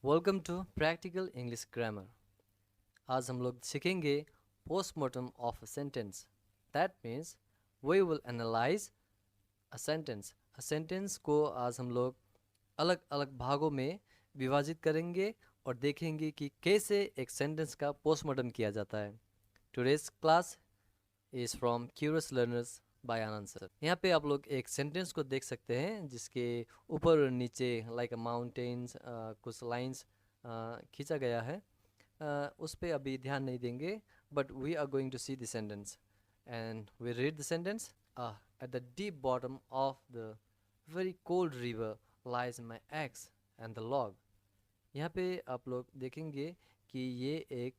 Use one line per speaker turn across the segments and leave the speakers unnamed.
Welcome to practical English grammar. आज हम लोग सीखेंगे postmortem of a sentence. That means we will analyse a sentence. Sentence को आज हम लोग अलग अलग भागों में विभाजित करेंगे और देखेंगे कि कैसे एक सेंटेंस का पोस्टमार्टम किया जाता है। Today's class is from curious learners by Anand sir. यहाँ पे आप लोग एक सेंटेंस को देख सकते हैं जिसके ऊपर और नीचे लाइक अ माउंटेन्स कुछ लाइंस खींचा गया है। उस पर अभी ध्यान नहीं देंगे, but we are going to see the sentence and we read the sentence. At the deep bottom of the very cold river lies my eggs and the log. यहाँ पे आप लोग देखेंगे कि ये एक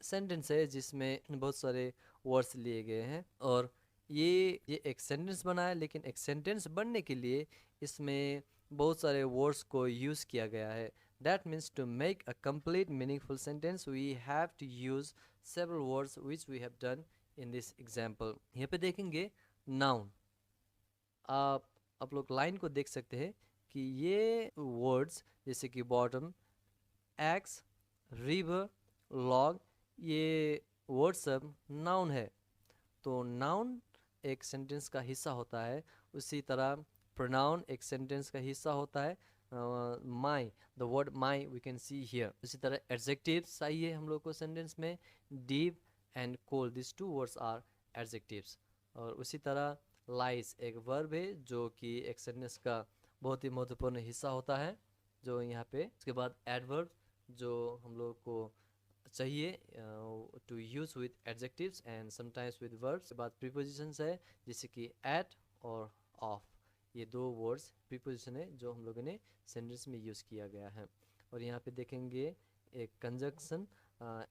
सेंटेंस है जिसमें बहुत सारे वर्ड्स लिए गए हैं और ये एक सेंटेंस बना है, लेकिन एक सेंटेंस बनने के लिए इसमें बहुत सारे वर्ड्स को यूज़ किया गया है। That means to make a complete meaningful sentence we have to use several words which we have done in this example. यहाँ पे देखेंगे नाउन। आप लोग लाइन को देख सकते हैं कि ये वर्ड्स जैसे कि बॉटम, एक्स, रिवर, लॉग, ये वर्ड सब नाउन है। तो नाउन एक सेंटेंस का हिस्सा होता है, उसी तरह प्रोनाउन एक सेंटेंस का हिस्सा होता है। My, the word my we can see here. इसी तरह एडजेक्टिव्स चाहिए हम लोग को सेंटेंस में। Deep and cold, this two words are adjectives. और उसी तरह लाइस एक वर्ब है जो कि एक सेंटेंस का बहुत ही महत्वपूर्ण हिस्सा होता है, जो यहाँ पे। उसके बाद एडवर्ब जो हम लोग को चाहिए to use with adjectives and sometimes with verbs. के बाद प्रीपोजिशंस है जैसे कि एट और ऑफ। ये दो वर्ड्स प्रीपोजिशन है जो हम लोगों ने सेंटेंस में यूज़ किया गया है। और यहाँ पे देखेंगे एक कंजक्शन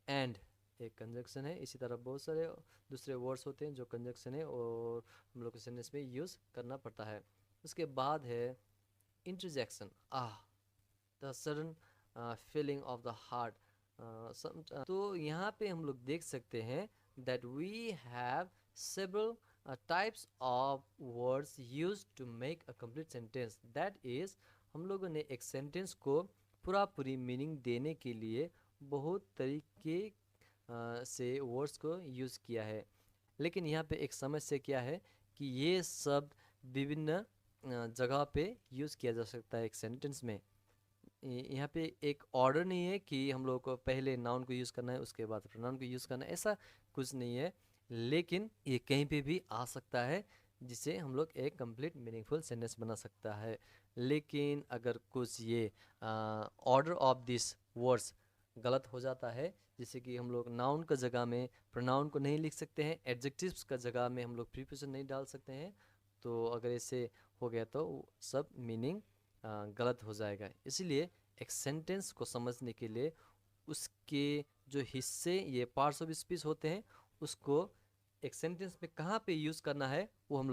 एंड, एक कंजक्शन है। इसी तरह बहुत सारे दूसरे वर्ड्स होते हैं जो कंजक्शन है और हम लोग को सेंटेंस में यूज़ करना पड़ता है। उसके बाद है interjection. The sudden feeling of the heart. तो यहाँ पे हम लोग देख सकते हैं that we have several types of words use to make a complete sentence. That is, हम लोगों ने एक सेंटेंस को पूरा पूरी मीनिंग देने के लिए बहुत तरीके से वर्ड्स को यूज़ किया है। लेकिन यहाँ पे एक समस्या क्या है कि ये सब विभिन्न जगह पे यूज़ किया जा सकता है एक सेंटेंस में। यहाँ पे एक ऑर्डर नहीं है कि हम लोग को पहले नाउन को यूज़ करना है उसके बाद प्रोनाउन को यूज़ करना है, ऐसा कुछ नहीं है। लेकिन ये कहीं पे भी आ सकता है जिसे हम लोग एक कंप्लीट मीनिंगफुल सेंटेंस बना सकता है। लेकिन अगर कुछ ये ऑर्डर ऑफ दिस वर्ड्स गलत हो जाता है, जैसे कि हम लोग नाउन का जगह में प्रोनाउन को नहीं लिख सकते हैं, एडजेक्टिव्स का जगह में हम लोग प्रीपोजिशन नहीं डाल सकते हैं, तो अगर ऐसे हो गया तो सब मीनिंग गलत हो जाएगा। इसलिए एक सेंटेंस को समझने के लिए उसके जो हिस्से, ये पार्ट्स ऑफ स्पीच होते हैं, उसको एक सेंटेंस में कहाँ पे यूज़ करना है वो हम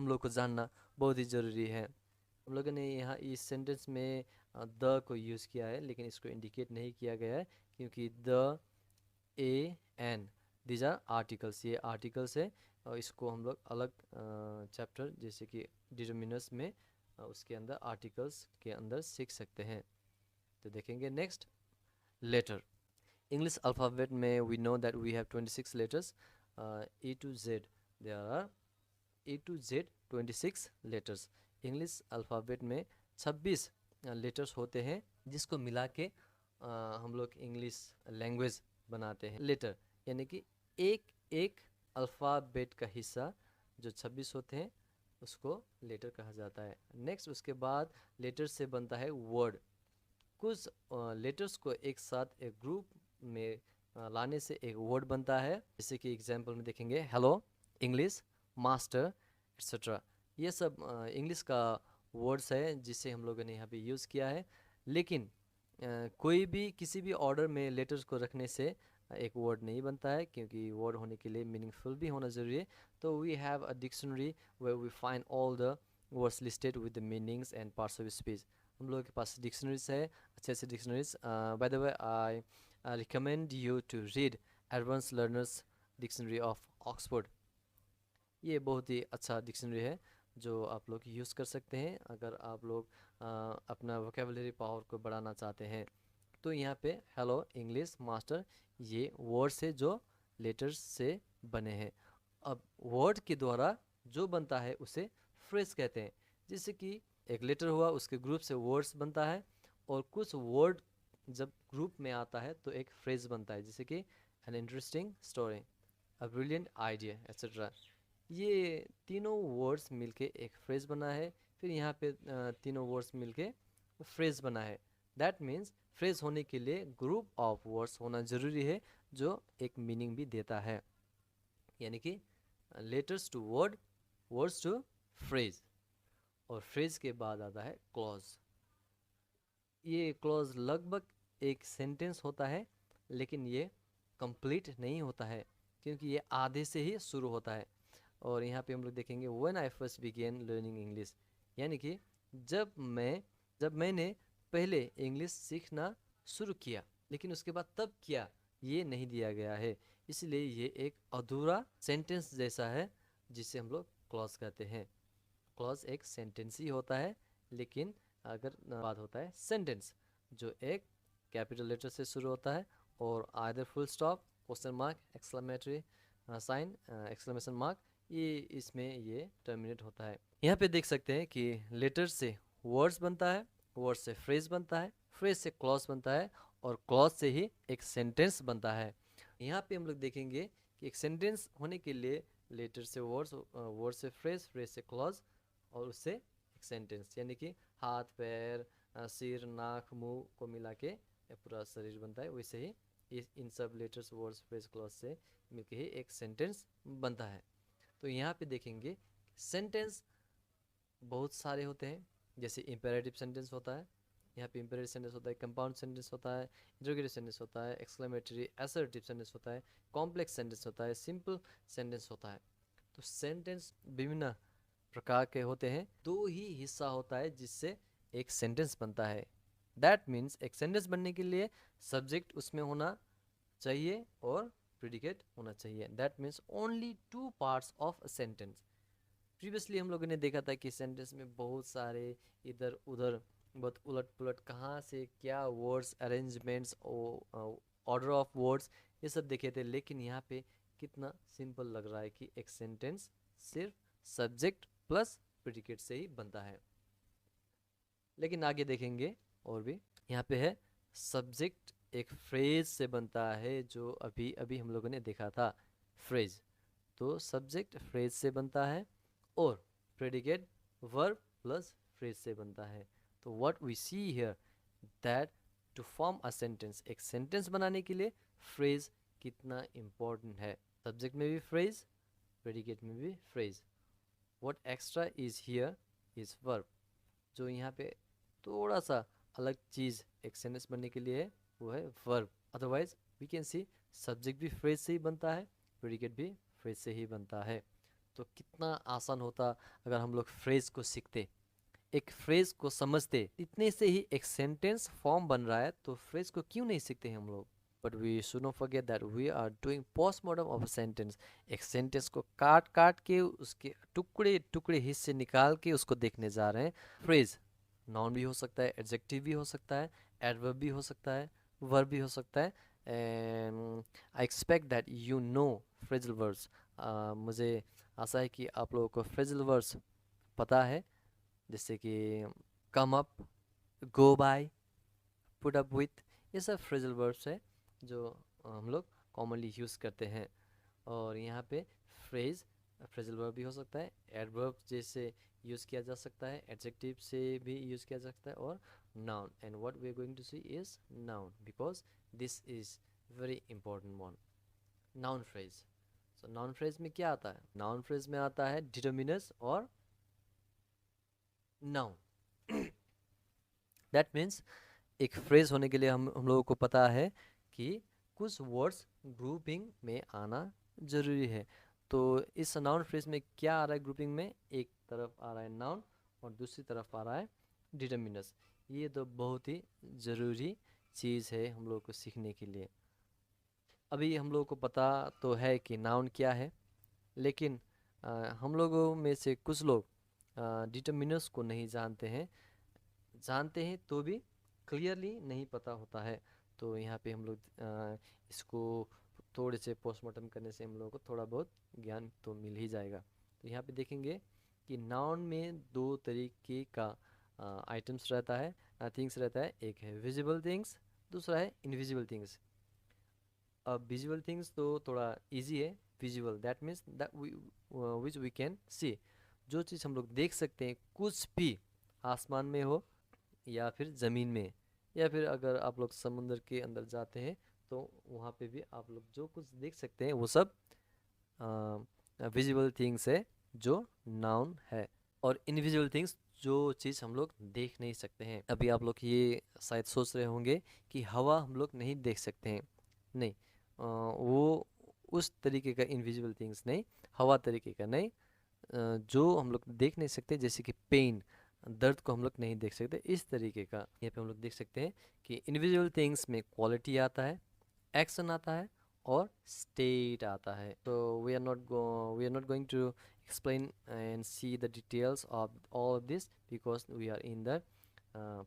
लोग को जानना बहुत ही ज़रूरी है। हम लोगों ने यहाँ इस सेंटेंस में द को यूज़ किया है, लेकिन इसको इंडिकेट नहीं किया गया है क्योंकि the, a, an, these are articles, ये आर्टिकल्स है। और इसको हम लोग अलग चैप्टर जैसे कि डिटर्मिनर्स में उसके अंदर आर्टिकल्स के अंदर सीख सकते हैं। तो देखेंगे नेक्स्ट, लेटर। इंग्लिश अल्फ़ाबेट में we know that we have 26 letters, A to Z. There are A to Z 26 letters. English alphabet में 26 लेटर्स होते हैं जिसको मिला के हम लोग इंग्लिश लैंग्वेज बनाते हैं। लेटर यानी कि एक एक अल्फ़ाबेट का हिस्सा जो 26 होते हैं उसको लेटर कहा जाता है। नेक्स्ट, उसके बाद लेटर से बनता है वर्ड। कुछ लेटर्स को एक साथ एक ग्रुप में लाने से एक वर्ड बनता है। जैसे कि एग्जांपल में देखेंगे हेलो, इंग्लिश, मास्टर, एक्सेट्रा। ये सब इंग्लिश का वर्ड्स है जिसे हम लोगों ने यहाँ पे यूज़ किया है। लेकिन कोई भी किसी भी ऑर्डर में लेटर्स को रखने से एक वर्ड नहीं बनता है, क्योंकि वर्ड होने के लिए मीनिंगफुल भी होना ज़रूरी है। तो we have a dictionary where we find all the words listed with the meanings and parts of speech. हम लोगों के पास डिक्शनरीज है, अच्छे अच्छे dictionaries. By the way, I recommend you to read advance learners dictionary of Oxford. ये बहुत ही अच्छा डिक्शनरी है जो आप लोग यूज़ कर सकते हैं अगर आप लोग अपना वोकेबलरी पावर को बढ़ाना चाहते हैं। तो यहाँ पे हेलो इंग्लिश मास्टर ये वर्ड्स है जो लेटर्स से बने हैं। अब वर्ड के द्वारा जो बनता है उसे फ्रेज कहते हैं। जैसे कि एक लेटर हुआ, उसके ग्रुप से वर्ड्स बनता है, और कुछ वर्ड जब ग्रुप में आता है तो एक फ्रेज बनता है, जैसे कि an interesting story, a brilliant idea etcetera. ये तीनों वर्ड्स मिलके एक फ्रेज बना है। फिर यहाँ पे तीनों वर्ड्स मिलके फ्रेज बना है। दैट मीन्स फ्रेज होने के लिए ग्रुप ऑफ वर्ड्स होना ज़रूरी है जो एक मीनिंग भी देता है, यानी कि letters to word, words to phrase. और फ्रेज के बाद आता है क्लॉज। ये क्लॉज लगभग एक सेंटेंस होता है, लेकिन ये कंप्लीट नहीं होता है क्योंकि ये आधे से ही शुरू होता है। और यहाँ पे हम लोग देखेंगे when I first begin learning English, यानी कि जब मैंने पहले इंग्लिश सीखना शुरू किया, लेकिन उसके बाद तब किया ये नहीं दिया गया है, इसलिए ये एक अधूरा सेंटेंस जैसा है जिसे हम लोग क्लॉज कहते हैं। क्लॉज एक सेंटेंस ही होता है, लेकिन अगर बात होता है सेंटेंस जो एक कैपिटल लेटर से शुरू होता है और either full stop, question mark, exclamatory sign, exclamation mark, ये इसमें ये टर्मिनेट होता है। यहाँ पे देख सकते हैं कि लेटर से वर्ड्स बनता है, वर्ड से फ्रेज बनता है, फ्रेज से क्लॉज बनता है, और क्लॉज से ही एक सेंटेंस बनता है। यहाँ पे हम लोग देखेंगे कि एक सेंटेंस होने के लिए लेटर से वर्ड्स, वर्ड से फ्रेज, फ्रेज से क्लॉज, और उससे एक सेंटेंस, यानी कि हाथ पैर सिर नाक मुंह को मिला के पूरा शरीर बनता है। वैसे ही इन सब लेटर्स वर्ड्स फ्रेज क्लॉज से मिलके ही एक सेंटेंस बनता है। तो यहाँ पे देखेंगे सेंटेंस बहुत सारे होते हैं, जैसे इम्पेरेटिव सेंटेंस होता है, यहाँ पे इम्पेरेटिव सेंटेंस होता है, कंपाउंड सेंटेंस होता है, इंटरोगेटिव सेंटेंस होता है, एक्सक्लेमेटरी असर्टिव सेंटेंस होता है, कॉम्प्लेक्स सेंटेंस होता है, सिंपल सेंटेंस होता है। तो सेंटेंस विभिन्न प्रकार के होते हैं। दो ही हिस्सा होता है जिससे एक सेंटेंस बनता है। दैट मीन्स एक सेंटेंस बनने के लिए सब्जेक्ट उसमें होना चाहिए और प्रेडिकेट होना चाहिए। That means only two parts of a sentence. Previously हम लोगों ने देखा था कि सेंटेंस में बहुत सारे इधर उधर, बहुत उलट पुलट, कहाँ से क्या words, arrangements, order of words, ये सब देखे थे। लेकिन यहाँ पे कितना सिंपल लग रहा है कि एक सेंटेंस सिर्फ सब्जेक्ट प्लस प्रेडिकेट से ही बनता है। लेकिन आगे देखेंगे और भी। यहाँ पे है सब्जेक्ट एक फ्रेज से बनता है, जो अभी अभी हम लोगों ने देखा था फ्रेज। तो सब्जेक्ट फ्रेज से बनता है और प्रेडिकेट वर्ब प्लस फ्रेज से बनता है। तो what we see here that to form a sentence, एक सेंटेंस बनाने के लिए फ्रेज कितना इम्पोर्टेंट है। सब्जेक्ट में भी फ्रेज, प्रेडिकेट में भी phrase. What extra is here is verb. जो यहाँ पे थोड़ा सा अलग चीज़ एक सेंटेंस बनने के लिए है वो है verb. Otherwise we can see subject भी फ्रेज से ही बनता है, प्रेडिकेट भी फ्रेज से ही बनता है। तो कितना आसान होता अगर हम लोग फ्रेज को सीखते, एक फ्रेज को समझते, इतने से ही एक सेंटेंस फॉर्म बन रहा है, तो फ्रेज को क्यों नहीं सीखते हैं हम लोग। But we should not forget that we are doing postmortem of a sentence. एक सेंटेंस को काट काट के उसके टुकड़े टुकड़े हिस्से निकाल के उसको देखने जा रहे हैं। फ्रेज नाउन भी हो सकता है, एडजेक्टिव भी हो सकता है, एडवर्ब भी हो सकता है, वर्ब भी हो सकता है। And I expect that you know phrasal words. मुझे आशा है कि आप लोगों को फ्रेजल वर्ड्स पता है, जैसे कि come up, go by, put up with, ये सब फ्रेजल वर्ड्स है जो हम लोग कॉमनली यूज़ करते हैं। और यहाँ पे फ्रेज फ्रेजल वर्ब भी हो सकता है, एडवर्ब जैसे यूज़ किया जा सकता है, एडजेक्टिव से भी यूज़ किया जा सकता है, और noun. And what we are going to see is noun, because this is very important one, noun phrase. So noun phrase में क्या आता है? नाउन फ्रेज में आता है डिटर्मिनर्स और नाउन। दैट मीन्स एक फ्रेज होने के लिए हम लोगों को पता है कि कुछ वर्ड्स ग्रुपिंग में आना ज़रूरी है। तो इस नाउन फ्रेज में क्या आ रहा है ग्रुपिंग में? एक तरफ आ रहा है नाउन और दूसरी तरफ आ रहा है डिटर्मिनर्स। ये तो बहुत ही ज़रूरी चीज़ है हम लोगों को सीखने के लिए। अभी हम लोगों को पता तो है कि नाउन क्या है, लेकिन हम लोगों में से कुछ लोग डिटर्मिनर्स को नहीं जानते हैं तो भी क्लियरली नहीं पता होता है। तो यहाँ पे हम लोग इसको थोड़े से पोस्टमार्टम करने से हम लोगों को थोड़ा बहुत ज्ञान तो मिल ही जाएगा। तो यहाँ पे देखेंगे कि नाउन में दो तरीके का आइटम्स रहता है, थिंग्स रहता है। एक है विजिबल थिंग्स, दूसरा है इनविजिबल थिंग्स। अब विजुअल थिंग्स तो थोड़ा इजी है। Visual that means that which we can see, जो चीज़ हम लोग देख सकते हैं, कुछ भी आसमान में हो या फिर ज़मीन में, या फिर अगर आप लोग समुद्र के अंदर जाते हैं तो वहाँ पे भी आप लोग जो कुछ देख सकते हैं वो सब विजिबल थिंग्स है, जो नाउन है। और इनविजिबल थिंग्स, जो चीज़ हम लोग देख नहीं सकते हैं। अभी आप लोग ये शायद सोच रहे होंगे कि हवा हम लोग नहीं देख सकते हैं। नहीं, वो उस तरीके का इनविजिबल थिंग्स नहीं, हवा तरीके का नहीं। जो हम लोग देख नहीं सकते, जैसे कि पेन, दर्द को हम लोग नहीं देख सकते, इस तरीके का यहाँ पे हम लोग देख सकते हैं कि इनविजिबल थिंग्स में क्वालिटी आता है, एक्शन आता है और स्टेट आता है। तो we are not going to explain and see the details of all of this because we are in the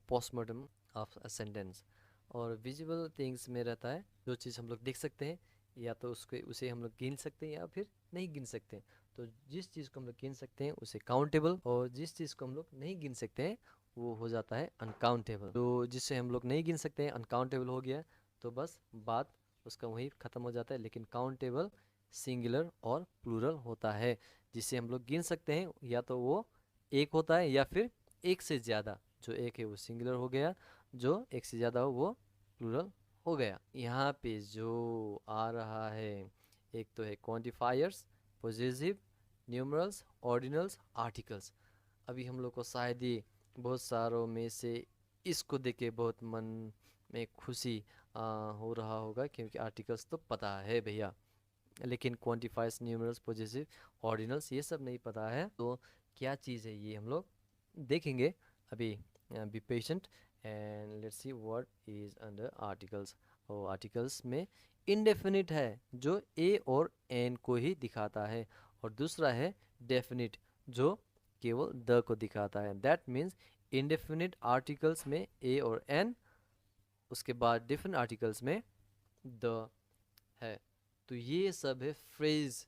postmortem of a sentence। और विजिबल थिंग्स में रहता है जो चीज़ हम लोग देख सकते हैं, या तो उसे हम लोग गिन सकते हैं या फिर नहीं गिन सकते हैं। तो जिस चीज़ को हम लोग गिन सकते हैं उसे काउंटेबल, और जिस चीज़ को हम लोग नहीं गिन सकते हैं वो हो जाता है अनकाउंटेबल। तो जिससे हम लोग नहीं गिन सकते हैं, अनकाउंटेबल हो गया, तो बस बात उसका वही ख़त्म हो जाता है। लेकिन काउंटेबल सिंगुलर और प्लूरल होता है। जिसे हम लोग गिन सकते हैं, या तो वो एक होता है या फिर एक से ज़्यादा। जो एक है वो सिंगुलर हो गया, जो एक से ज़्यादा हो वो प्लूरल हो गया। यहाँ पे जो आ रहा है, एक तो है quantifiers, possessive, numerals, ordinals, articles. अभी हम लोग को शायद ही बहुत सारों में से इसको देख के बहुत मन में खुशी हो रहा होगा, क्योंकि आर्टिकल्स तो पता है भैया, लेकिन क्वांटिफायर्स, न्यूमरल्स, पोजेसिव, ऑर्डिनल्स ये सब नहीं पता है। तो क्या चीज़ है ये हम लोग देखेंगे अभी। Be patient and let's see what is under articles. और आर्टिकल्स में इनडेफिनिट है, जो ए और एन को ही दिखाता है, और दूसरा है डेफिनिट, जो केवल द को दिखाता है। दैट मीन्स इनडेफिनिट आर्टिकल्स में ए और एन, उसके बाद डिफरेंट आर्टिकल्स में द है। तो ये सब है फ्रेज,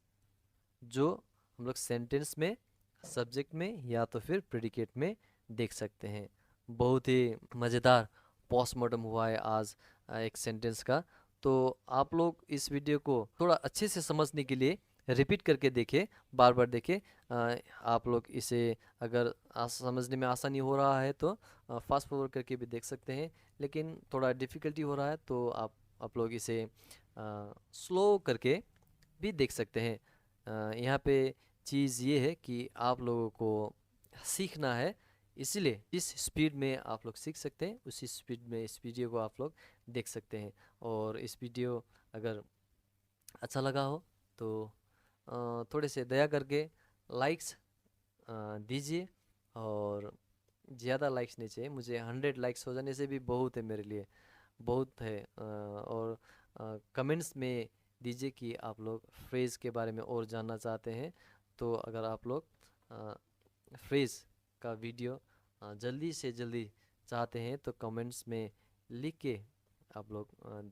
जो हम लोग सेंटेंस में, सब्जेक्ट में या तो फिर प्रेडिकेट में देख सकते हैं। बहुत ही मज़ेदार पोस्टमार्टम हुआ है आज एक सेंटेंस का। तो आप लोग इस वीडियो को थोड़ा अच्छे से समझने के लिए रिपीट करके देखें, बार बार देखें। आप लोग इसे अगर समझने में आसानी हो रहा है तो फास्ट फॉरवर्ड करके भी देख सकते हैं, लेकिन थोड़ा डिफ़िकल्टी हो रहा है तो आप लोग इसे स्लो करके भी देख सकते हैं। यहाँ पे चीज़ ये है कि आप लोगों को सीखना है, इसलिए जिस स्पीड में आप लोग सीख सकते हैं उसी स्पीड में इस वीडियो को आप लोग देख सकते हैं। और इस वीडियो अगर अच्छा लगा हो तो थोड़े से दया करके लाइक्स दीजिए। और ज़्यादा लाइक्स नहीं चाहिए मुझे, 100 लाइक्स हो जाने से भी बहुत है मेरे लिए, बहुत है। और कमेंट्स में दीजिए कि आप लोग फ्रेज़ के बारे में और जानना चाहते हैं। तो अगर आप लोग फ्रेज़ का वीडियो जल्दी से जल्दी चाहते हैं तो कमेंट्स में लिख के आप लोग